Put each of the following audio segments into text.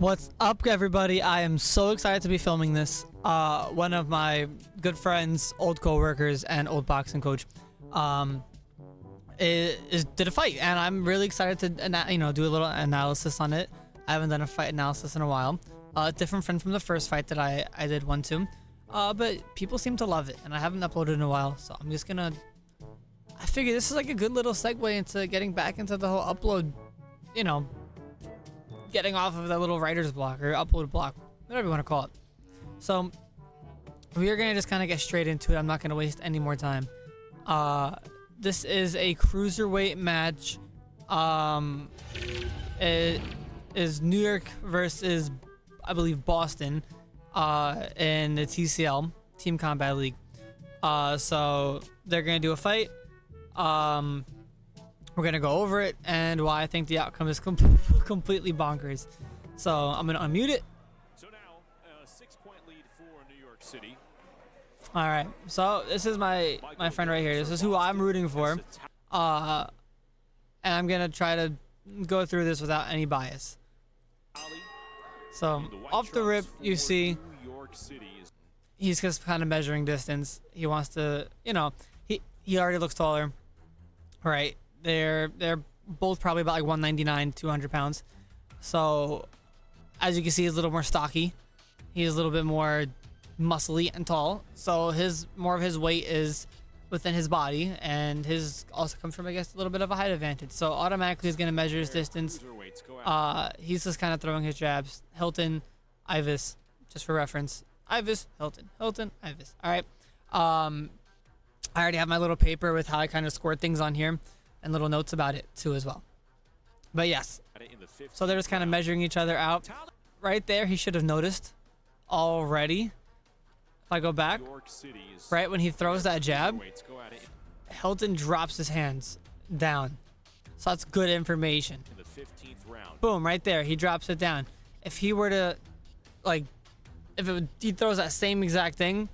What's up, everybody? I am so excited to be filming this. One of my good friends, old co-workers, and old boxing coach, did a fight, and I'm really excited to, do a little analysis on it. I haven't done a fight analysis in a while. Different friend from the first fight that I did one too. But people seem to love it, and I haven't uploaded in a while, so I'm just gonna. I figure this is like a good little segue into getting back into the whole upload, getting off of that little writer's block or upload block, whatever you want to call it. So we are gonna just kind of get straight into it. I'm not gonna waste any more time. This is a cruiserweight match. It is New York versus, I believe, Boston, in the TCL, Team Combat League. So they're gonna do a fight. We're gonna go over it and why I think the outcome is completely bonkers. So I'm gonna unmute it. So now, a 6-point lead for New York City. All right. So this is my friend right here. This is who I'm rooting for. And I'm gonna try to go through this without any bias. So off the rip, you see he's just kind of measuring distance. He wants to, he already looks taller, right? They're both probably about like 199, 200 pounds. So as you can see, he's a little more stocky. He's a little bit more muscly and tall. So more of his weight is within his body, and his also comes from, I guess, a little bit of a height advantage. So automatically he's gonna measure his distance. He's just kind of throwing his jabs. Hilton, Ivis, just for reference. Ivis, Hilton, Hilton, Ivis. All right. I already have my little paper with how I kind of scored things on here, and little notes about it too as well. But yes, so they're just kind of measuring each other out. Right there, he should have noticed already. If I go back, right when he throws that jab, Hilton drops his hands down. So that's good information. Boom, right there, he drops it down. If he were to, he throws that same exact thing,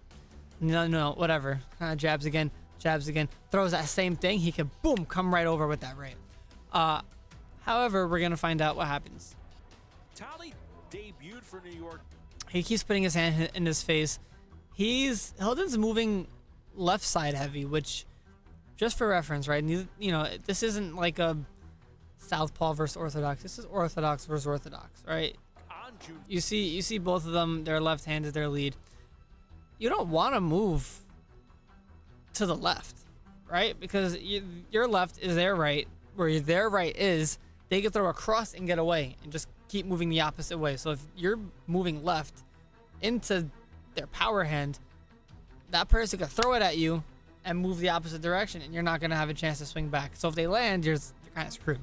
no, whatever. Jabs again, throws that same thing, he could, boom, come right over with that right. However, we're going to find out what happens. Tally debuted for New York. He keeps putting his hand in his face. Hilton's moving left side heavy, which, just for reference, right? This isn't like a Southpaw versus Orthodox. This is Orthodox versus Orthodox, right? You see both of them, their left hand is their lead. You don't want to move to the left, right? Because your left is their right, where their right is, they can throw across and get away and just keep moving the opposite way. So if you're moving left into their power hand, that person could throw it at you and move the opposite direction, and you're not going to have a chance to swing back. So if they land, you're kind of screwed.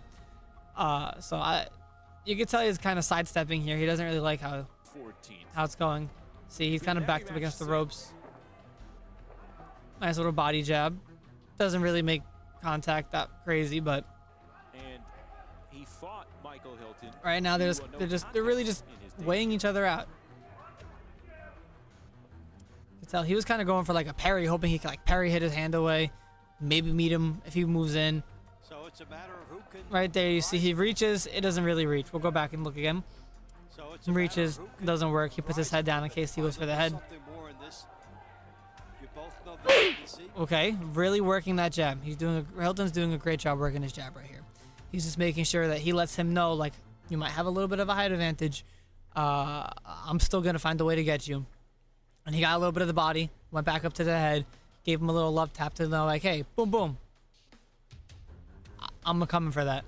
You can tell he's kind of sidestepping here. He doesn't really like how it's going. See, he's kind of backed up against the ropes. Nice little body jab. Doesn't really make contact that crazy, but And he fought Michael Hilton. right now they're really just weighing each other out. You can tell he was kind of going for like a parry, hoping he could parry, hit his hand away, maybe meet him if he moves in. So it's a matter of who can. Right there, you see he reaches. It doesn't really reach. We'll go back and look again. So it's He reaches, doesn't work. He puts his head down in case he goes for the head. You both know better than see. Okay, really working that jab. Hilton's doing a great job working his jab right here. He's just making sure that he lets him know, you might have a little bit of a height advantage. I'm still gonna find a way to get you. And he got a little bit of the body, went back up to the head, gave him a little love tap to know, hey, boom, boom. I'm coming for that.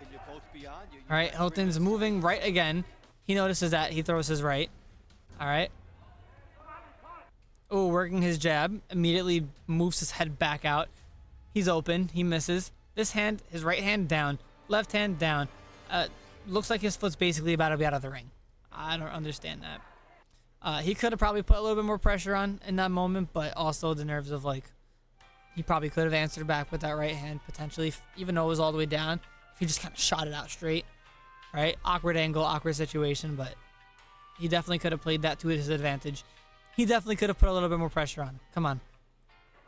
Can you both be on? All right, Hilton's moving right again. He notices that. He throws his right. All right. Oh, working his jab. Immediately moves his head back out. He's open. He misses. His right hand down. Left hand down. Looks like his foot's basically about to be out of the ring. I don't understand that. He could have probably put a little bit more pressure on in that moment, but also the nerves of he probably could have answered back with that right hand potentially, even though it was all the way down. If he just kind of shot it out straight. Right? Awkward angle, awkward situation, but he definitely could have played that to his advantage. He definitely could have put a little bit more pressure on. Come on.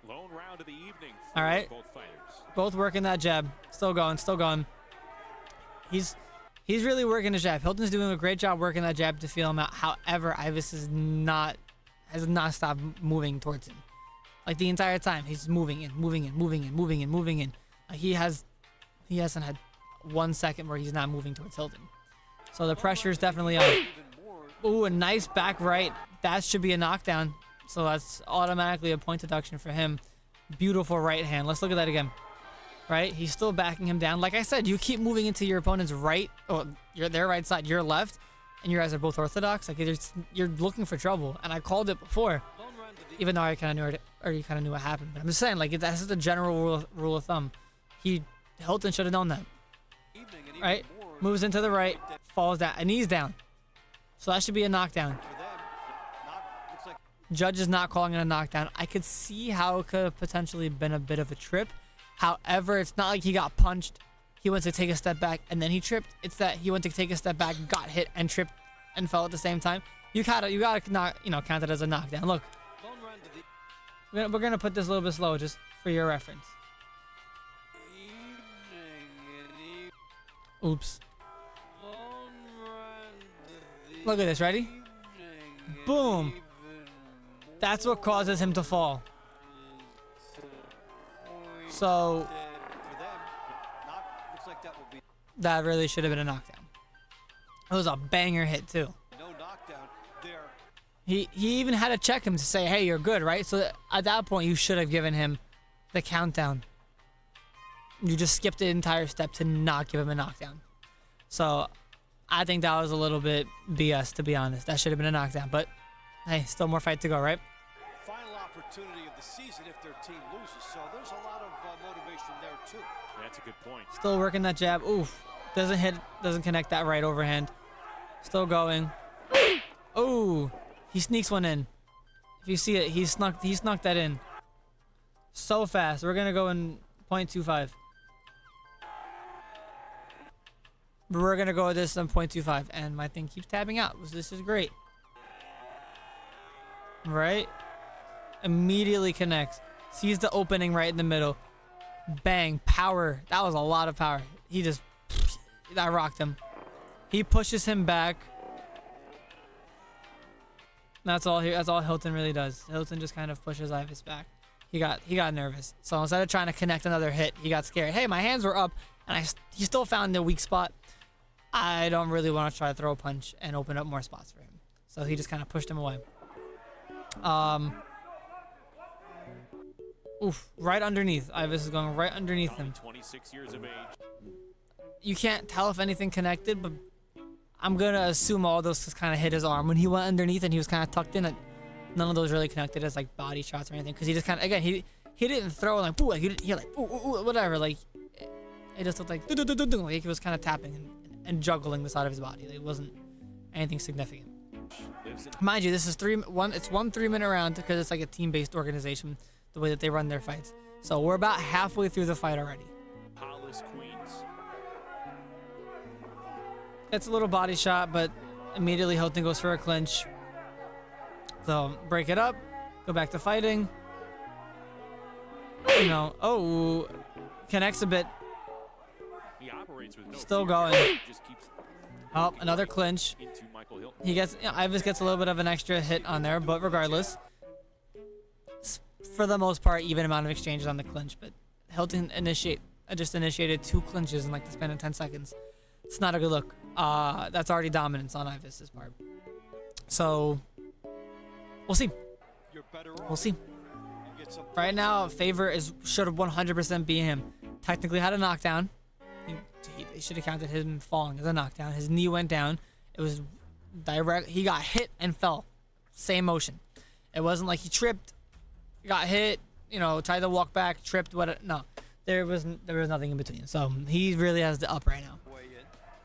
Lone round of the evening for All right. both fighters. Both working that jab. Still going, still going. He's really working his jab. Hilton's doing a great job working that jab to feel him out. However, Ivis has not stopped moving towards him. Like the entire time, he's moving in, moving in, moving in, moving in, moving in. He hasn't had 1 second where he's not moving towards Hilton. So the pressure is definitely on. Ooh, a nice back right. That should be a knockdown. So that's automatically a point deduction for him. Beautiful right hand. Let's look at that again. Right? He's still backing him down. Like I said, you keep moving into your opponent's right, or their right side, your left, and you guys are both orthodox. Like you're looking for trouble. And I called it before, even though I kind of knew it, or you kind of knew what happened. But I'm just saying, like that's the general rule of thumb. Hilton should have known that. Right? Moves into the right, falls down, and knees down. So that should be a knockdown. Judge is not calling it a knockdown. I could see how it could have potentially been a bit of a trip. However, it's not like he got punched, he went to take a step back, and then he tripped. It's that he went to take a step back, got hit, and tripped, and fell at the same time. You gotta count it as a knockdown. Look, we're gonna put this a little bit slow just for your reference. Oops. Look at this. Ready? Boom. That's what causes him to fall. So that really should have been a knockdown. It was a banger hit too. No knockdown there. He even had to check him to say, "Hey, you're good, right?" So at that point, you should have given him the countdown. You just skipped the entire step to not give him a knockdown. So I think that was a little bit BS, to be honest. That should have been a knockdown, but hey, still more fight to go, right? Final opportunity of the season if their team loses, so there's a lot of motivation there too. That's a good point. Still working that jab. Oof. Doesn't connect that right overhand. Still going. Oh, he sneaks one in. If you see it, he snuck that in. So fast. We're gonna go in 0.25. But we're gonna go with this on 0.25, and my thing keeps tabbing out. This is great. Right? Immediately connects. Sees the opening right in the middle. Bang. Power. That was a lot of power. That rocked him. He pushes him back. That's all Hilton really does. Hilton just kind of pushes Ivis back. He got nervous. So instead of trying to connect another hit, he got scared. Hey, my hands were up, and he still found the weak spot. I don't really want to try to throw a punch and open up more spots for him. So he just kind of pushed him away. Oof, right underneath. Ivis is going right underneath him. 26 years of age. You can't tell if anything connected, but I'm gonna assume all those just kind of hit his arm. When he went underneath and he was kind of tucked in, none of those really connected as like body shots or anything. Because he just kind of, again, he didn't throw like, boo, like he like, ooh, ooh, ooh, whatever. Like, it just looked like, like he was kind of tapping and juggling the side of his body. Like, it wasn't anything significant. Mind you, this is it's 1 3-minute round because it's like a team-based organization, the way that they run their fights. So we're about halfway through the fight already. Hollis, Queens. It's a little body shot, but immediately Hilton goes for a clinch. So break it up, go back to fighting. Oh, connects a bit. He operates with no Still fear. going. Just keeps Oh, another clinch. into Michael Hilton. He gets, Ivis gets a little bit of an extra hit on there, but regardless, for the most part, even amount of exchanges on the clinch. But Hilton just initiated 2 clinches in like the span of 10 seconds. It's not a good look. That's already dominance on Ivis's part. So we'll see. You're better off. We'll see. You get some Right now, favor should have 100% be him. Technically had a knockdown. They should have counted him falling as a knockdown. His knee went down. It was direct. He got hit and fell. Same motion. It wasn't like he tripped, got hit, tried to walk back, tripped. No, there was nothing in between. So he really has the up right now. way in.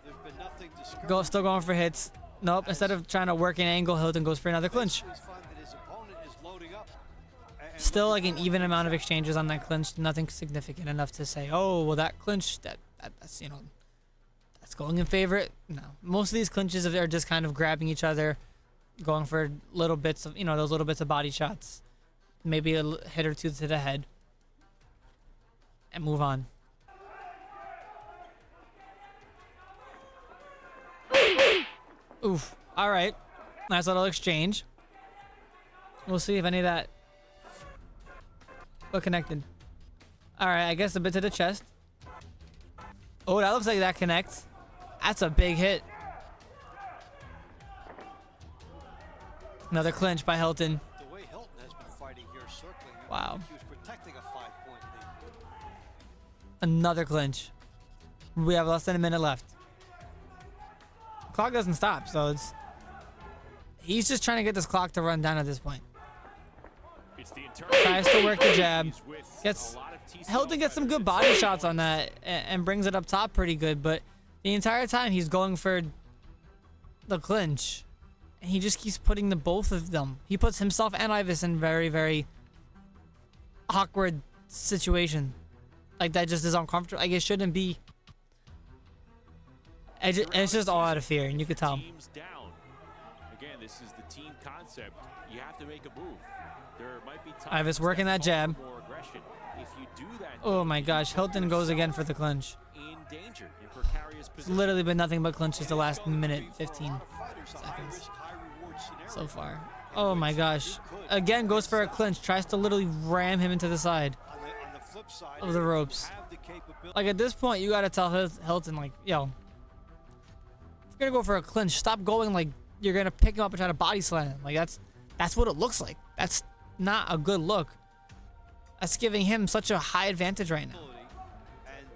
There's been nothing discouraging. Still going for hits. Nope. Instead of trying to work an angle, Hilton goes for another clinch. He's finding that his opponent is loading up. And Still like an even amount of exchanges on that clinch. Nothing significant enough to say, oh, well, that clinch, that's that's going in favor. No, most of these clinches are just kind of grabbing each other, going for little bits of those little bits of body shots, maybe a hit or two to the head, and move on. Oof. All right. Nice little exchange. We'll see if any of that got connected. All right. I guess a bit to the chest. Oh, that looks like that connects. That's a big hit. Another clinch by Hilton. The way Hilton has been fighting here, circling. Wow. He was protecting a 5-point lead. Another clinch. We have less than a minute left. Clock doesn't stop, so it's... He's just trying to get this clock to run down at this point. Tries to work the jab. Gets... Hilton gets some good body shots on that and brings it up top pretty good, but the entire time he's going for the clinch. And he just keeps putting the both of them. He puts himself and Ivis in very, very awkward situation. Like, that just is uncomfortable. Like, it shouldn't be. It's just all out of fear, and you could tell. Teams down. Again, this is the team concept. You have to make a move. There might be times Ivis working that jab. more aggression. If you do that, Oh my gosh, Hilton goes again for the clinch. in danger in precarious It's position. literally been nothing but clinches the last minute 15 Fighters, a seconds high-risk, high-reward scenario. so far. Oh my gosh. Again goes for a clinch, tries to literally ram him into the side On the flip side, of the ropes. have the capability. Like, at this point, you gotta tell Hilton, like, yo, if you're gonna go for a clinch, stop going like you're gonna pick him up and try to body slam him. Like, that's what it looks like. That's not a good look. That's giving him such a high advantage right now. And,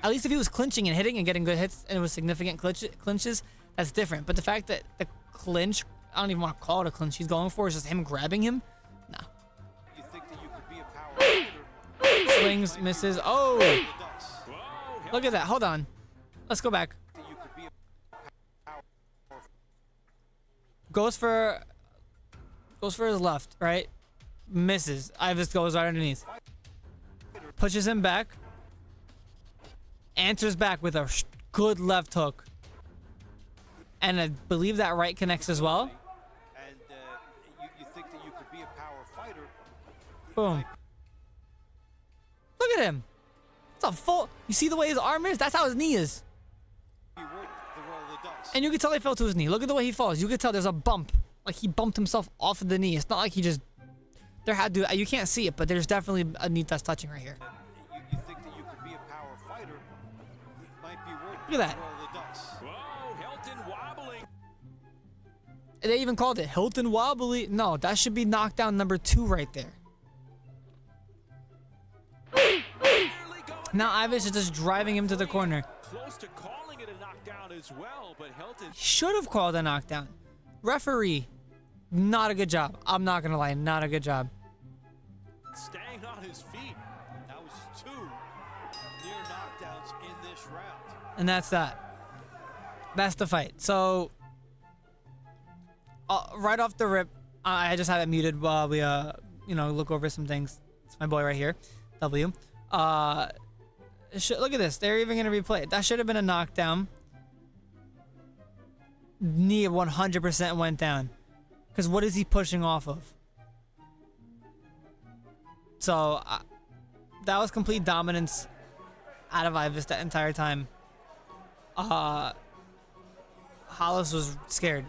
At least if he was clinching and hitting and getting good hits and it was significant clinches, that's different. But the fact that the clinch, I don't even want to call it a clinch, he's going for is just him grabbing him. Nah. you think that you could be a power fighter. Swings, misses. Oh, The dice. look at that. Hold on. Let's go back. That you could be a Goes for his left, right? Misses. Ivis goes right underneath. Pushes him back. Answers back with a good left hook. And I believe that right connects as well. and you think that you could be a power fighter. Boom. Look at him. It's a full... You see the way his arm is? That's how his knee is. You would the roll of the dice. And you can tell he fell to his knee. Look at the way he falls. You can tell there's a bump. Like, he bumped himself off of the knee. It's not like he just... There had to... You can't see it, but there's definitely a knee that's touching right here. You think that you could be a power fighter. It might be worth Look at that. the roll of the dice. Whoa, Hilton wobbling. They even called it Hilton Wobbly. No, that should be knockdown number 2 right there. Now Ivis is just driving him to the corner. Close to calling it a knockdown as well, but Hilton He should have called a knockdown. Referee, not a good job. I'm not going to lie, not a good job. staying on his feet. That was 2 near knockdowns in this round. And that's that. That's the fight. So, right off the rip, I just have it muted while we, look over some things. It's my boy right here, W. Look at this. They're even going to replay it. That should have been a knockdown. Knee 100% went down. Because what is he pushing off of? So, that was complete dominance out of Ivis that entire time. Hollis was scared.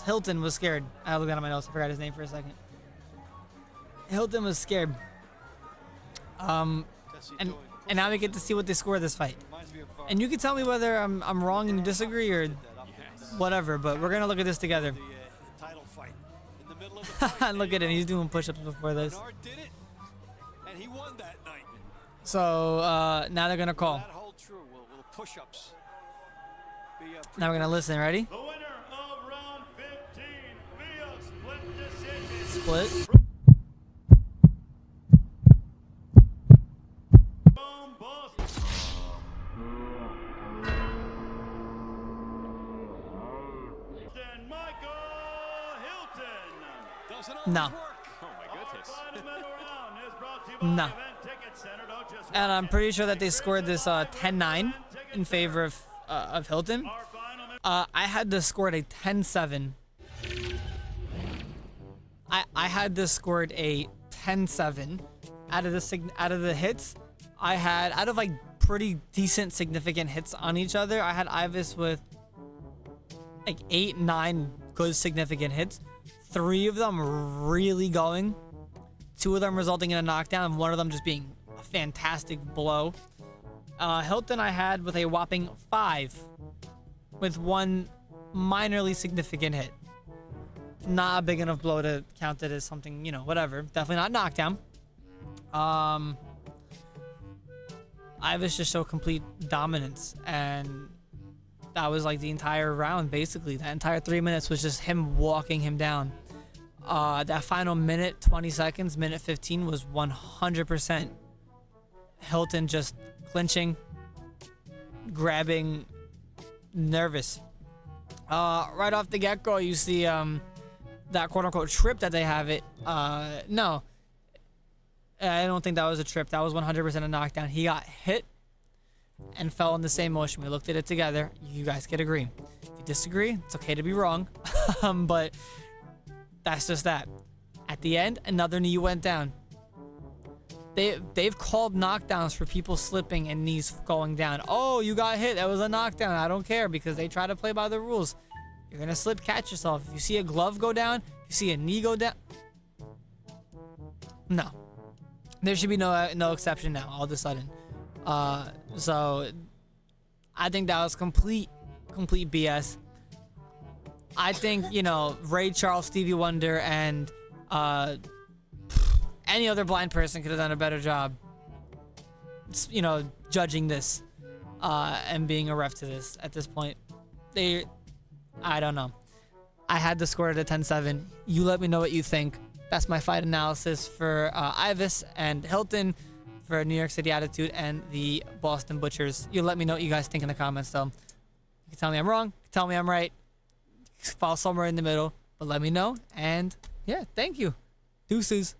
Hilton was scared. I looked at my notes. I forgot his name for a second. Hilton was scared. And now we get to see what they score this fight. Reminds me of, And you can tell me whether I'm wrong and you disagree or whatever, but we're gonna look at this together. the title fight. In the middle of the fight, Look at him. He's doing push-ups before this. Bernard did it, and he won that night. So now they're gonna call. That hold true. Will push-ups be a Now we're gonna listen. Ready? The winner of round 15 via split decision. Split. From Boston. Then Michael Hilton. doesn't always No. work. Oh my goodness. Final round is brought to you by No. Event Ticket Center. Don't just And I'm pretty sure that they scored this 10-9 in favor of Hilton. our final I had this scored a 10-7. I had this scored a 10-7 out of the hits. I had out of like pretty decent significant hits on each other. I had Ivis with like 8, 9 good significant hits. 3 of them really going. 2 of them resulting in a knockdown, and 1 of them just being a fantastic blow. Hilton I had with a whopping 5, with 1 minorly significant hit. Not a big enough blow to count it as something, you know, whatever. Definitely not knockdown. Ivis just showed complete dominance, and that was like the entire round, basically. That entire 3 minutes was just him walking him down. That final minute, 20 seconds, minute 15 was 100% Hilton just clinching, grabbing, nervous. Right off the get-go, you see that quote-unquote trip that they have it. No, I don't think that was a trip. That was 100% a knockdown. He got hit and fell in the same motion. We looked at it together. You guys could agree. If you disagree, it's okay to be wrong. But that's just that. At the end, another knee went down. They've called knockdowns for people slipping and knees going down. Oh, you got hit. That was a knockdown. I don't care, because they try to play by the rules. You're going to slip, catch yourself. If you see a glove go down, if you see a knee go down. No. There should be no exception now, all of a sudden. So I think that was complete BS. I think, you know, Ray Charles, Stevie Wonder, and any other blind person could have done a better job, you know, judging this and being a ref to this at this point. I don't know. I had the score at a 10-7. You let me know what you think. That's my fight analysis for Ivis and Hilton, for New York City Attitude and the Boston Butchers. You let me know what you guys think in the comments, though. You can tell me I'm wrong. You can tell me I'm right. Fall somewhere in the middle. But let me know. And, yeah, thank you. Deuces.